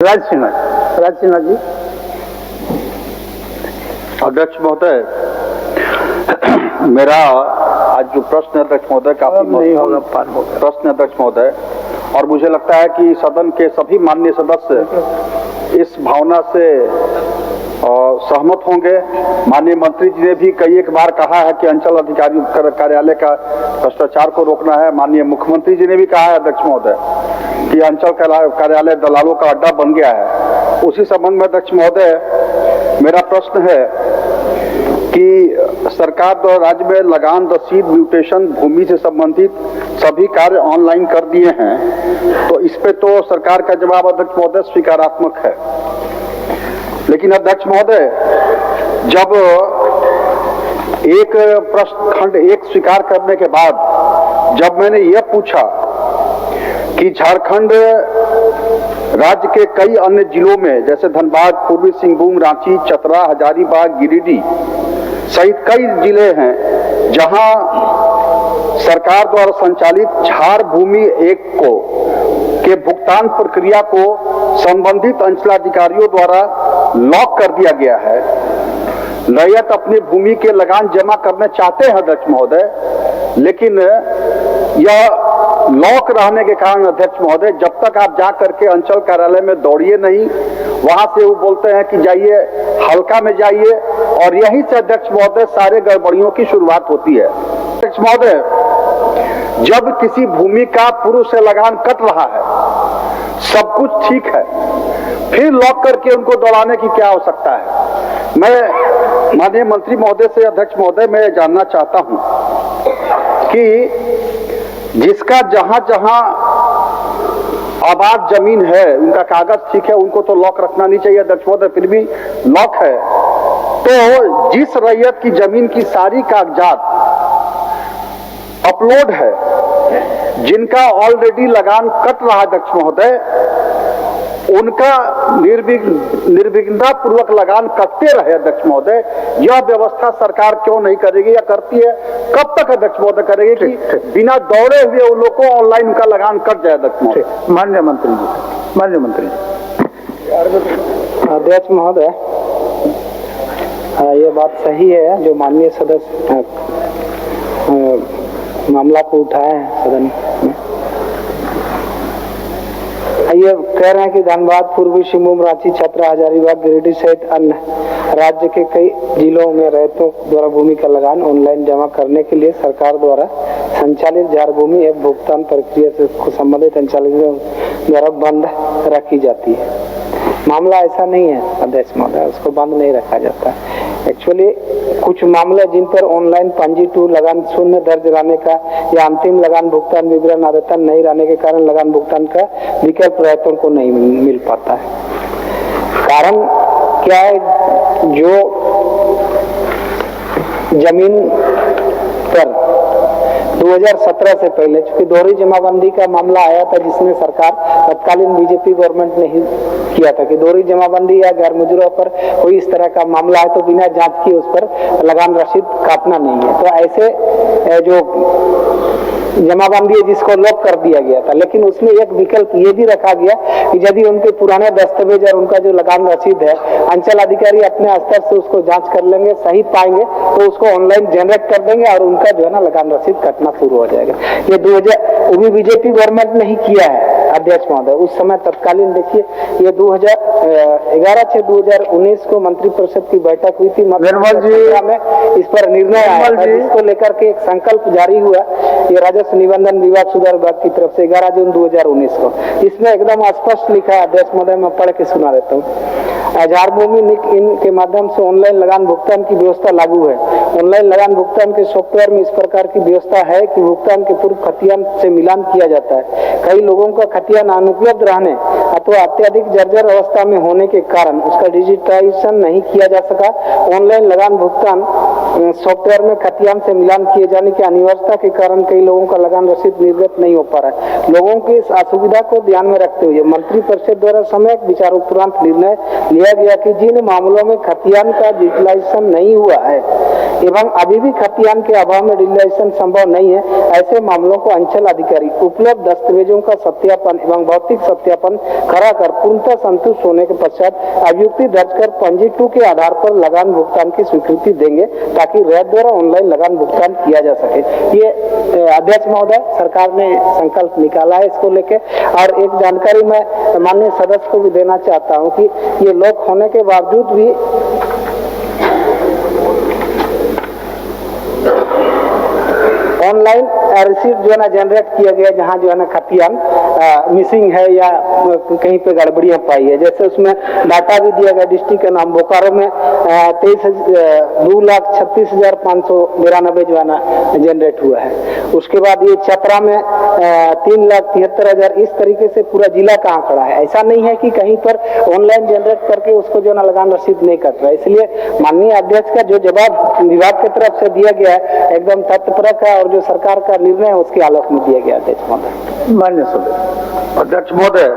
राज सिन्हा जी। अध्यक्ष महोदय, मेरा आज जो प्रश्न अध्यक्ष महोदय काफी नहीं होगा प्रश्न अध्यक्ष महोदय, और मुझे लगता है कि सदन के सभी माननीय सदस्य इस भावना से सहमत होंगे। माननीय मंत्री जी ने भी कई एक बार कहा है कि अंचल अधिकारी कार्यालय का भ्रष्टाचार को रोकना है। माननीय मुख्यमंत्री जी ने भी कहा है अध्यक्ष महोदय कि अंचल कार्यालय दलालों का अड्डा बन गया है। उसी संबंध में अध्यक्ष महोदय मेरा प्रश्न है कि सरकार द्वारा राज्य में लगान, रसीद, म्यूटेशन, भूमि से संबंधित सभी कार्य ऑनलाइन कर दिए हैं, तो इस पे तो सरकार का जवाब अध्यक्ष महोदय स्वीकारात्मक है। लेकिन अध्यक्ष महोदय, जब एक प्रश्न खंड एक स्वीकार करने के बाद जब मैंने यह पूछा कि झारखंड राज्य के कई अन्य जिलों में जैसे धनबाद, पूर्वी सिंहभूम, रांची, चतरा, हजारीबाग, गिरिडीह सहित कई जिले हैं जहां सरकार द्वारा संचालित झार भूमि एक को के भुगतान प्रक्रिया को संबंधित अंचलाधिकारियों द्वारा लॉक कर दिया गया है। रैयत अपनी भूमि के लगान जमा करना चाहते हैं अध्यक्ष महोदय, लेकिन यह लॉक रहने के कारण अध्यक्ष महोदय जब तक आप जा करके अंचल कार्यालय में दौड़िए नहीं, वहां से वो बोलते हैं कि जाइए हल्का में जाइए, और यहीं से अध्यक्ष महोदय सारे गड़बड़ियों की शुरुआत होती है। अध्यक्ष महोदय, जब किसी भूमि का पूर्व से लगान कट रहा है, सब कुछ ठीक है, फिर लॉक करके उनको दौड़ाने की क्या आवश्यकता है? मैं माननीय मंत्री महोदय से अध्यक्ष महोदय मैं जानना चाहता हूं कि जिसका जहां जहां आबाद जमीन है, उनका कागज ठीक है, उनको तो लॉक रखना नहीं चाहिए अध्यक्ष महोदय, फिर भी लॉक है, तो जिस रैयत की जमीन की सारी कागजात अपलोड है, जिनका ऑलरेडी लगान कट रहा है अध्यक्ष महोदय, उनका निर्विघ्नता पूर्वक लगान कटते रहे अध्यक्ष महोदय, यह व्यवस्था सरकार क्यों नहीं करेगी या करती है? कब तक अध्यक्ष महोदय करेगी कि बिना दौड़े हुए उन लोग को ऑनलाइन उनका लगान कट जाए अध्यक्ष महोदय? माननीय मंत्री जी। अध्यक्ष महोदय, ये बात सही है जो माननीय सदस्य मामला को उठाए हैं सदन में। ये कह रहे हैं कि धनबाद, पूर्वी सिंहभूम, रांची, छतरा, हजारीबाग, गिरिडीह सहित अन्य राज्य के कई जिलों में रैयतों द्वारा भूमि का लगान ऑनलाइन जमा करने के लिए सरकार द्वारा संचालित झार भूमि एवं भुगतान प्रक्रिया से संबंधित अंचलाधिकारियों द्वारा बंद रखी जाती है। मामला ऐसा नहीं है अध्यक्ष महोदय, उसको बंद नहीं रखा जाता। एक्चुअली कुछ मामले जिन पर ऑनलाइन पंजी टू लगान शून्य दर्ज रहने का या अंतिम लगान भुगतान विवरण अद्यतन नहीं रहने के कारण लगान भुगतान का विकल्प रैयतों को नहीं मिल पाता है। कारण क्या है? जो जमीन पर 2017 से पहले चूंकि दोहरी जमाबंदी का मामला आया था, जिसमें सरकार तत्कालीन बीजेपी गवर्नमेंट ने ही किया था कि दोहरी जमाबंदी या गैर मुजरों पर कोई इस तरह का मामला है तो बिना जांच किए उस पर लगान रसीद काटना नहीं है। तो ऐसे जो जमाबंदी है जिसको लॉक कर दिया गया था, लेकिन उसमें एक विकल्प ये भी रखा गया कि यदि उनके पुराने दस्तावेज और उनका जो लगान रसीद है अंचल अधिकारी अपने स्तर से उसको जांच कर लेंगे, सही पाएंगे तो उसको ऑनलाइन जनरेट कर देंगे और उनका जो है ना लगान रसीद कटना शुरू हो जाएगा। ये 2000 वो भी बीजेपी गवर्नमेंट ने ही किया है अध्यक्ष महोदय। उस समय तत्कालीन देखिए ये 2011 से 2019 को मंत्रिपरिषद की बैठक हुई थी, में इस पर निर्णय आया था, जिसको लेकर के एक संकल्प जारी हुआ ये राजस्व निबंधन विभाग सुधार विभाग की तरफ से 11 जून 2019 को। इसमें एकदम स्पष्ट लिखा है अध्यक्ष महोदय, मैं पढ़ के सुना देता हूँ। झार भूमि इन के माध्यम से ऑनलाइन लगान भुगतान की व्यवस्था लागू है। ऑनलाइन लगान भुगतान के सॉफ्टवेयर में इस प्रकार की व्यवस्था है कि भुगतान के पूर्व खतियान से मिलान किया जाता है। कई लोगों का खतियान अनुपलब्ध रहने अथवा अत्यधिक जर्जर अवस्था में होने के कारण उसका डिजिटाइजेशन नहीं किया जा सका। ऑनलाइन लगान भुगतान सॉफ्टवेयर में खतियान से मिलान किए जाने की अनिवार्यता के कारण कई लोगों का लगान रसीद निर्गत नहीं हो पा रहा है। लोगों की इस असुविधा को ध्यान में रखते हुए मंत्रिपरिषद द्वारा सम्यक विचारोपरांत निर्णय लिया गया कि जिन मामलों में खतियान का डिजिटलाइजेशन नहीं हुआ है एवं अभी भी खतियान के अभाव में डिजिटाइजेशन संभव नहीं है, ऐसे मामलों को अंचल अधिकारी उपलब्ध दस्तावेजों का सत्यापन एवं भौतिक सत्यापन करा कर पूर्णतः संतुष्ट होने के पश्चात अभियुक्ति दर्ज कर पंजी 2 के आधार पर लगान भुगतान की स्वीकृति देंगे ताकि रैट द्वारा ऑनलाइन लगान भुगतान किया जा सके। ये अध्यक्ष महोदय सरकार ने संकल्प निकाला है इसको लेके। और एक जानकारी मैं माननीय सदस्य को भी देना चाहता हूं कि ये लोक होने के बावजूद भी ऑनलाइन रिसीट जो है ना जनरेट किया गया, जहां जो है ना खतियान मिसिंग है या कहीं पे गड़बड़ियां पाई है। जैसे उसमें डाटा भी दिया गया डिस्ट्रिक्ट का नाम, बोकारो में 2,36,592 जो है ना जनरेट हुआ है। उसके बाद ये छपरा में 3,73,000, इस तरीके से पूरा जिला का आंकड़ा है। ऐसा नहीं है कि कहीं पर ऑनलाइन जनरेट करके उसको जो है ना लगान रसीद नहीं कट रहा है। इसलिए माननीय अध्यक्ष का जो जवाब विभाग की तरफ से दिया गया है एकदम तथ्यपरक है और जो सरकार का निर्णय है उसके आलोक में दिया गया। अध्यक्ष महोदय। माननीय सदस्य अध्यक्ष महोदय,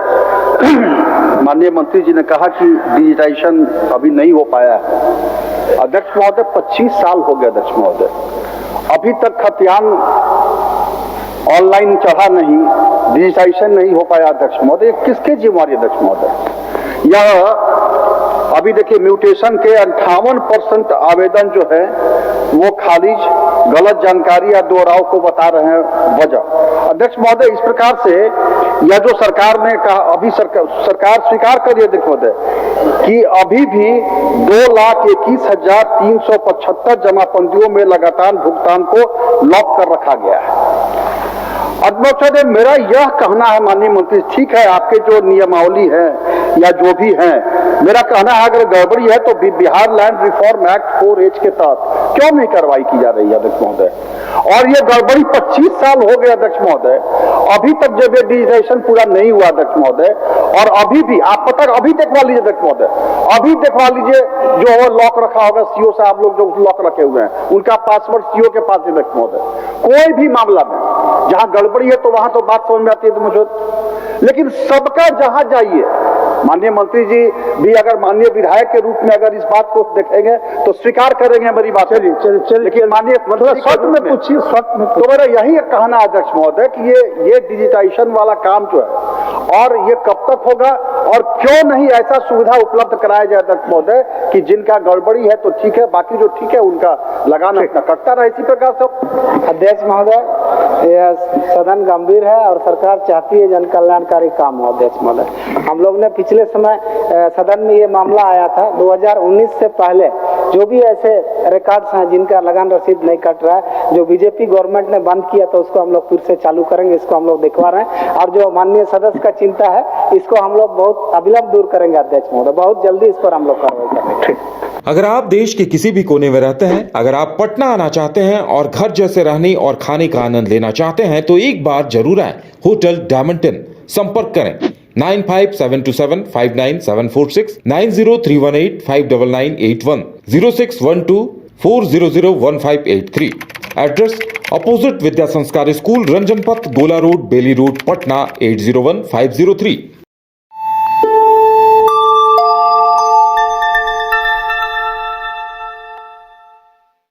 माननीय मंत्री जी ने कहा कि डिजिटाइजेशन अभी नहीं हो पाया है। अध्यक्ष महोदय 25 साल हो गए अध्यक्ष महोदय, अभी तक खतियान ऑनलाइन चढ़ा नहीं, डिजिटाइजेशन नहीं हो पाया अध्यक्ष महोदय। किसके जिम्मेवारी अध्यक्ष महोदय? यह अभी देखिए म्यूटेशन के 58% आवेदन जो है वो खारिज, गलत जानकारी या दोहराव को बता रहे हैं वजह। अध्यक्ष महोदय, इस प्रकार से यह जो सरकार ने कहा, अभी सरकार स्वीकार करिए अध्यक्ष महोदय कि अभी भी 2,21,375 जमाबंदियों में लगातार भुगतान को लॉक कर रखा गया है। अध्यक्ष, मेरा यह कहना है माननीय मंत्री, ठीक है आपके जो नियमावली है या जो भी है, मेरा कहना है अगर गड़बड़ी है तो Bihar land reform act 4H के तहत क्यों नहीं कार्रवाई की जा रही है अध्यक्ष महोदय? और ये गड़बड़ी 25 साल हो गए अध्यक्ष महोदय, अभी तक जब ये डिजिटाइजेशन पूरा नहीं हुआ अध्यक्ष महोदय, और अभी भी आप पता अभी देखवा लीजिए अध्यक्ष महोदय, अभी देखवा लीजिए जो वो लॉक रखा होगा सीओ साहब लोग जो लॉक रखे हुए हैं उनका पासवर्ड सीओ के पास है अध्यक्ष महोदय। कोई भी मामला में जहां गड़बड़ी है तो वहां तो बात समझ में आती है तो मुझे, लेकिन सबका जहां जाइए, माननीय मंत्री जी भी अगर माननीय विधायक के रूप में अगर इस बात को देखेंगे तो स्वीकार करेंगे मेरी बात। चलिए लेकिन माननीय शर्त में पूछिए, तो मेरा यही कहना है अध्यक्ष महोदय कि ये डिजिटाइजेशन वाला काम जो है और ये कब तक होगा और क्यों नहीं ऐसा सुविधा उपलब्ध कराया जाए अध्यक्ष महोदय कि जिनका गड़बड़ी है तो ठीक है, बाकी जो ठीक है उनका लगान अपना कटता रहे। इसी प्रकार से अध्यक्ष महोदय, यह सदन गंभीर है और सरकार चाहती है जन कल्याणकारी काम हो। अध्यक्ष महोदय, हम लोग ने पिछले समय सदन में ये मामला आया था 2019 से पहले जो भी ऐसे रिकॉर्ड्स हैं जिनका लगान रसीद नहीं कट रहा है, जो बीजेपी गवर्नमेंट ने बंद किया तो उसको हम लोग फिर से चालू करेंगे, इसको हम लोग दिखवा रहे हैं। और जो माननीय सदस्य का चिंता है इसको हम लोग बहुत अविलंब दूर करेंगे अध्यक्ष महोदय, बहुत जल्दी इस पर हम लोग कार्रवाई करेंगे। अगर आप देश के किसी भी कोने में रहते हैं, अगर आप पटना आना चाहते हैं और घर जैसे रहने और खाने का आनंद लेना चाहते हैं तो एक बार जरूर आए होटल डायमंड इन। संपर्क करें 9572759746, 9031859981, 0612400158 एड्रेस अपोजिट विद्या संस्कार स्कूल, रंजन पथ, गोला रोड, बेली रोड, पटना 801503।